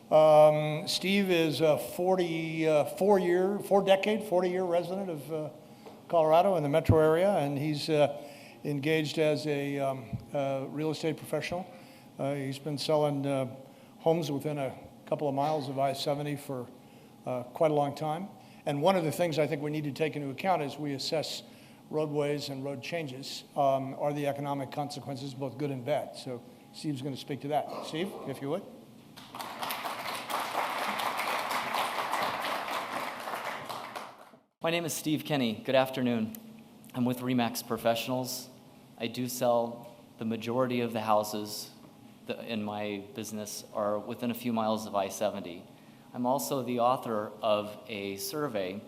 Steve is a 40-year resident of Colorado in the metro area, and he's engaged as a real estate professional. He's been selling homes within a couple of miles of I-70 for quite a long time. And one of the things I think we need to take into account as we assess roadways and road changes are the economic consequences, both good and bad. So Steve's going to speak to that. Steve, if you would. My name is Steve Kinney. Good afternoon. I'm with RE/MAX Professionals. I do sell the majority of the houses in my business are within a few miles of I-70. I'm also the author of a survey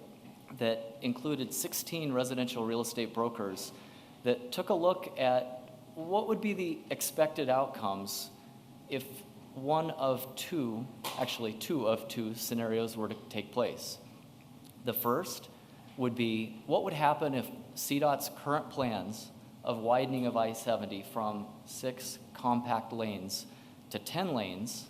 that included 16 residential real estate brokers that took a look at what would be the expected outcomes if two of two scenarios were to take place. The first would be, what would happen if CDOT's current plans of widening of I-70 from 6 compact lanes to 10 lanes,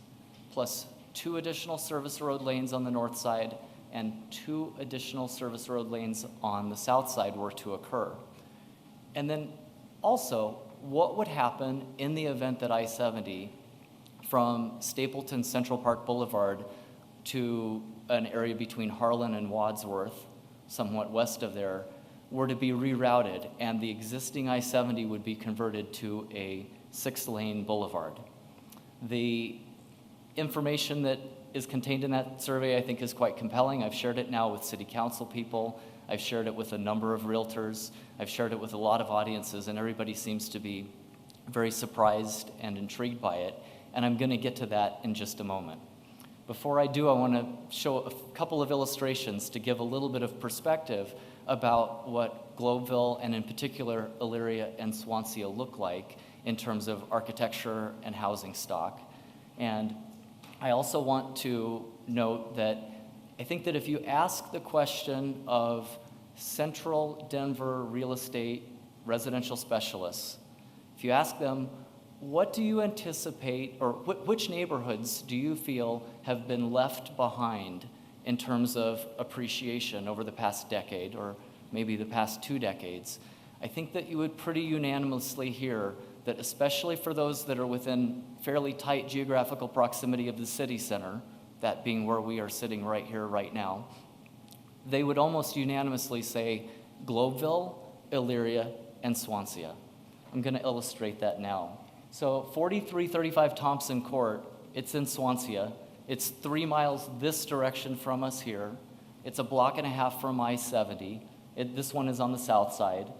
plus 2 additional service road lanes on the north side and 2 additional service road lanes on the south side were to occur. And then also, what would happen in the event that I-70 from Stapleton Central Park Boulevard to an area between Harlan and Wadsworth, somewhat west of there, were to be rerouted and the existing I-70 would be converted to a 6-lane boulevard. The information that is contained in that survey I think is quite compelling. I've shared it now with city council people. I've shared it with a number of realtors. I've shared it with a lot of audiences, and everybody seems to be very surprised and intrigued by it. And I'm going to get to that in just a moment. Before I do, I want to show a couple of illustrations to give a little bit of perspective about what Globeville and in particular Elyria and Swansea look like in terms of architecture and housing stock. And I also want to note that I think that if you ask the question of Central Denver real estate residential specialists, if you ask them, what do you anticipate, or which neighborhoods do you feel have been left behind in terms of appreciation over the past decade, or maybe the past 2 decades? I think that you would pretty unanimously hear that, especially for those that are within fairly tight geographical proximity of the city center, that being where we are sitting right here, right now, they would almost unanimously say Globeville, Elyria, and Swansea. I'm going to illustrate that now. So 4335 Thompson Court, it's in Swansea. It's 3 miles this direction from us here. It's a block and a half from I-70. This one is on the south side.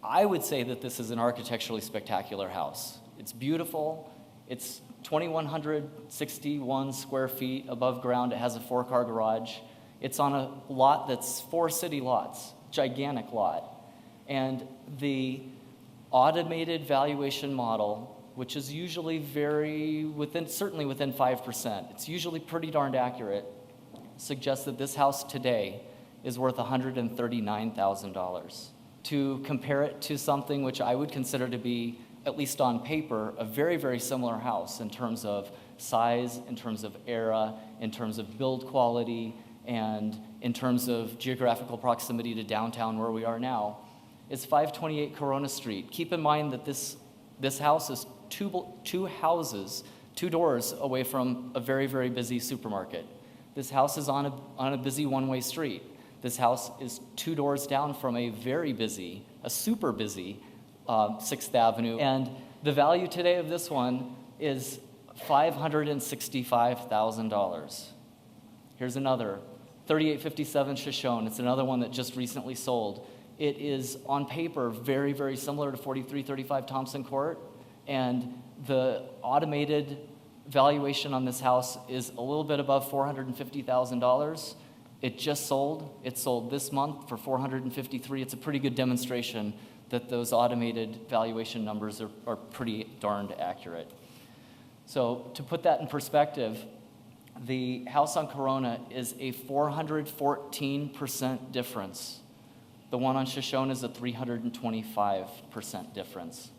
I would say that this is an architecturally spectacular house. It's beautiful. It's 2,161 square feet above ground. It has a 4-car garage. It's on a lot that's 4 city lots, gigantic lot. And the automated valuation model, which is usually certainly within 5%, it's usually pretty darned accurate, suggests that this house today is worth $139,000. To compare it to something which I would consider to be, at least on paper, a very, very similar house in terms of size, in terms of era, in terms of build quality, and in terms of geographical proximity to downtown where we are now, is 528 Corona Street. Keep in mind that this house is two doors away from a very, very busy supermarket. This house is on a busy one-way street. This house is 2 doors down from a super busy 6th Avenue. And the value today of this one is $565,000. Here's another, 3857 Shoshone. It's another one that just recently sold. It is on paper very, very similar to 4335 Thompson Court, and the automated valuation on this house is a little bit above $450,000. It just sold. It sold this month for $453,000. It's a pretty good demonstration that those automated valuation numbers are pretty darned accurate. So to put that in perspective, the house on Corona is a 414% difference. The one on Shoshone is a 325% difference.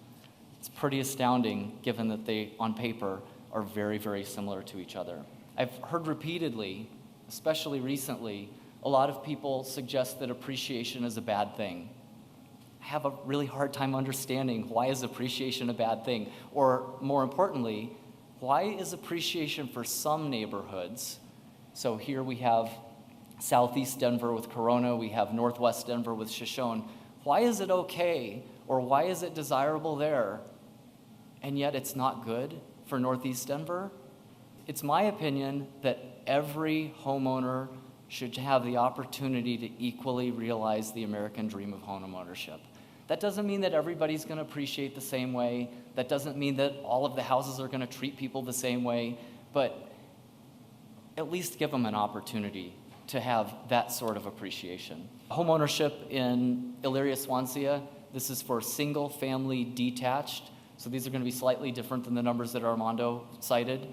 It's pretty astounding given that they, on paper, are very, very similar to each other. I've heard repeatedly, especially recently, a lot of people suggest that appreciation is a bad thing. I have a really hard time understanding why is appreciation a bad thing? Or more importantly, why is appreciation for some neighborhoods? So here we have Southeast Denver with Corona, we have Northwest Denver with Shoshone. Why is it okay, or why is it desirable there, and yet it's not good for Northeast Denver? It's my opinion that every homeowner should have the opportunity to equally realize the American dream of homeownership. That doesn't mean that everybody's going to appreciate the same way. That doesn't mean that all of the houses are going to treat people the same way, but at least give them an opportunity to have that sort of appreciation. Homeownership in Elyria, Swansea, this is for single family detached, so these are going to be slightly different than the numbers that Armando cited.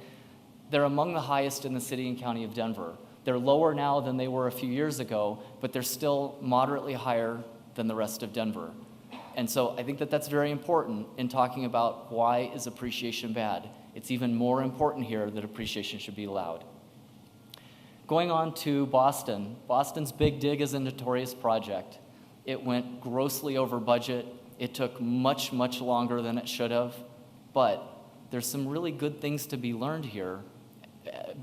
They're among the highest in the city and county of Denver. They're lower now than they were a few years ago, but they're still moderately higher than the rest of Denver. And so I think that that's very important in talking about why is appreciation bad. It's even more important here that appreciation should be allowed. Going on to Boston. Boston's Big Dig is a notorious project. It went grossly over budget. It took much, much longer than it should have, but there's some really good things to be learned here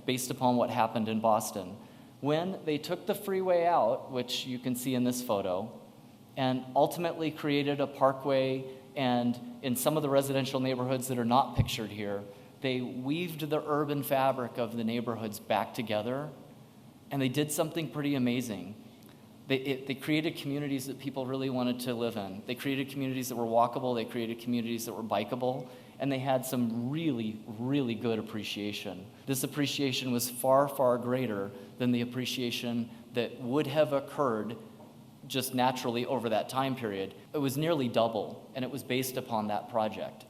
based upon what happened in Boston. When they took the freeway out, which you can see in this photo, and ultimately created a parkway, and in some of the residential neighborhoods that are not pictured here, they weaved the urban fabric of the neighborhoods back together, and they did something pretty amazing. They created communities that people really wanted to live in. They created communities that were walkable, they created communities that were bikeable, and they had some really, really good appreciation. This appreciation was far, far greater than the appreciation that would have occurred just naturally over that time period. It was nearly double, and it was based upon that project.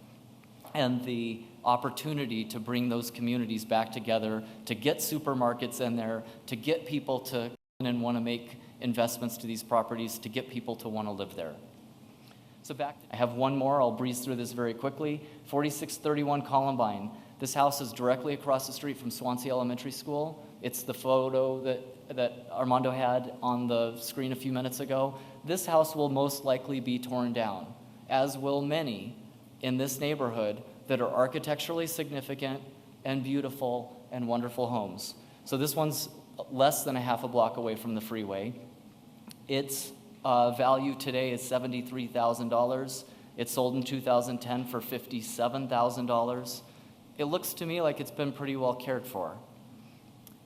And the opportunity to bring those communities back together, to get supermarkets in there, to get people to come in and want to make investments to these properties, to get people to want to live there. So I have one more, I'll breeze through this very quickly. 4631 Columbine. This house is directly across the street from Swansea Elementary School. It's the photo that Armando had on the screen a few minutes ago. This house will most likely be torn down, as will many in this neighborhood that are architecturally significant and beautiful and wonderful homes. So this one's less than a half a block away from the freeway. Its value today is $73,000. It sold in 2010 for $57,000. It looks to me like it's been pretty well cared for.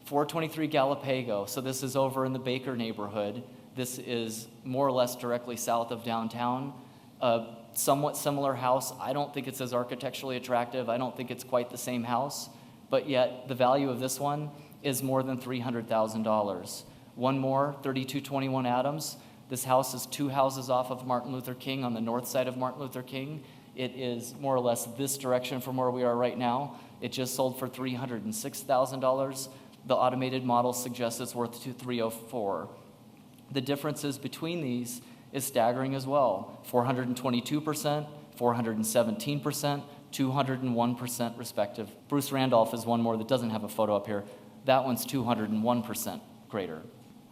423 Galapago, so this is over in the Baker neighborhood. This is more or less directly south of downtown. A somewhat similar house. I don't think it's as architecturally attractive. I don't think it's quite the same house, but yet the value of this one is more than $300,000. One more, 3221 Adams. This house is 2 houses off of Martin Luther King on the north side of Martin Luther King. It is more or less this direction from where we are right now. It just sold for $306,000. The automated model suggests it's worth $304,000. The differences between these is staggering as well. 422%, 417%, 201% respective. Bruce Randolph is one more that doesn't have a photo up here. That one's 201% greater.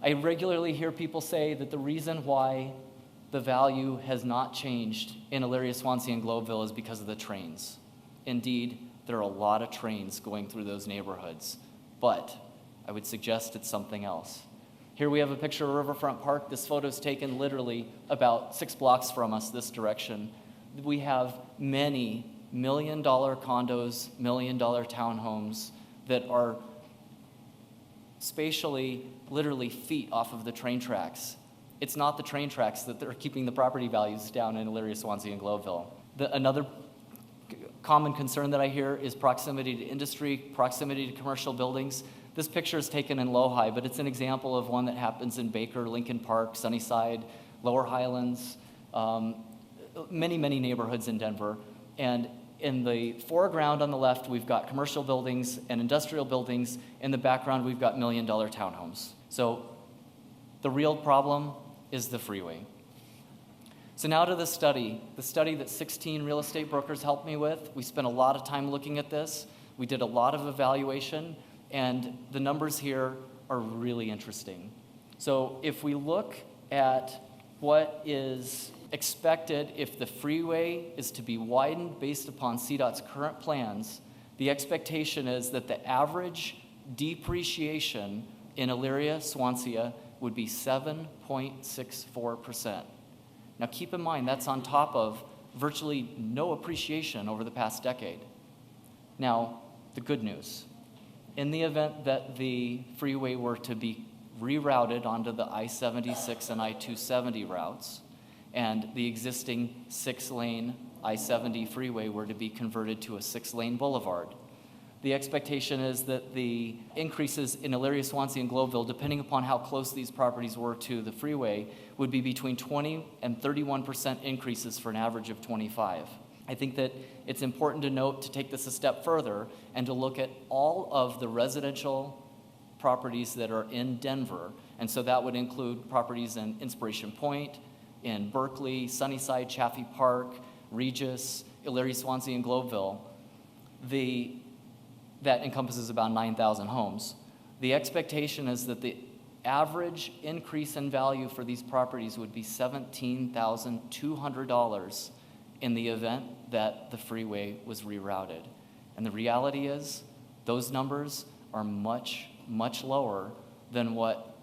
I regularly hear people say that the reason why the value has not changed in Elyria, Swansea, and Globeville is because of the trains. Indeed, there are a lot of trains going through those neighborhoods, but I would suggest it's something else. Here we have a picture of Riverfront Park. This photo is taken literally about 6 blocks from us this direction. We have many million-dollar condos, million-dollar townhomes that are spatially, literally feet off of the train tracks. It's not the train tracks that are keeping the property values down in Elyria, Swansea, and Globeville. Another common concern that I hear is proximity to industry, proximity to commercial buildings. This picture is taken in Lodi, but it's an example of one that happens in Baker, Lincoln Park, Sunnyside, Lower Highlands, many, many neighborhoods in Denver. And in the foreground on the left, we've got commercial buildings and industrial buildings. In the background, we've got million-dollar townhomes. So the real problem is the freeway. So now to the study that 16 real estate brokers helped me with. We spent a lot of time looking at this. We did a lot of evaluation, And the numbers here are really interesting. So if we look at what is expected if the freeway is to be widened based upon CDOT's current plans, the expectation is that the average depreciation in Elyria, Swansea would be 7.64%. Now keep in mind that's on top of virtually no appreciation over the past decade. Now, the good news. In the event that the freeway were to be rerouted onto the I-76 and I-270 routes, and the existing 6-lane I-70 freeway were to be converted to a 6-lane boulevard, the expectation is that the increases in Elyria, Swansea, and Globeville, depending upon how close these properties were to the freeway, would be between 20 and 31% increases for an average of 25. I think that it's important to note, to take this a step further, and to look at all of the residential properties that are in Denver. And so that would include properties in Inspiration Point, in Berkeley, Sunnyside, Chaffee Park, Regis, Elyria, Swansea, and Globeville. That encompasses about 9,000 homes. The expectation is that the average increase in value for these properties would be $17,200 in the event that the freeway was rerouted. And the reality is, those numbers are much, much lower than what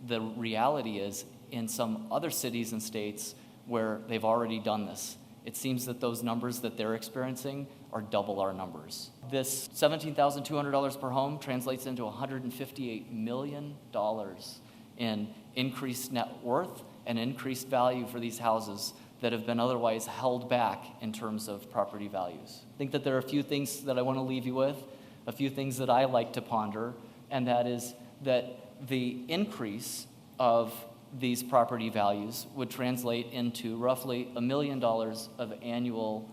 the reality is in some other cities and states where they've already done this. It seems that those numbers that they're experiencing are double our numbers. This $17,200 per home translates into $158 million in increased net worth and increased value for these houses that have been otherwise held back in terms of property values. I think that there are a few things that I want to leave you with, a few things that I like to ponder, and that is that the increase of these property values would translate into roughly $1 million of annual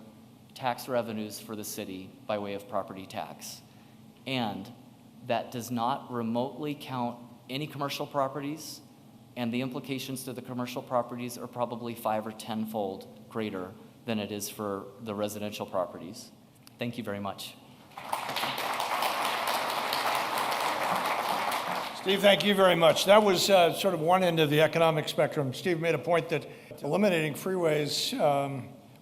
tax revenues for the city by way of property tax. And that does not remotely count any commercial properties, and the implications to the commercial properties are probably 5 or 10-fold greater than it is for the residential properties. Thank you very much. Steve, thank you very much. That was sort of one end of the economic spectrum. Steve made a point that eliminating freeways,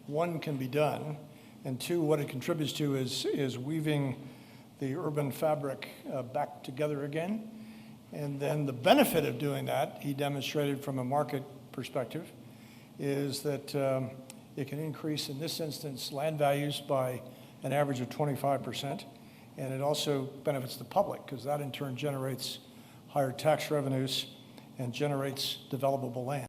one, can be done, and two, what it contributes to is weaving the urban fabric back together again. And then the benefit of doing that, he demonstrated from a market perspective, is that it can increase, in this instance, land values by an average of 25%. And it also benefits the public, because that in turn generates higher tax revenues and generates developable land.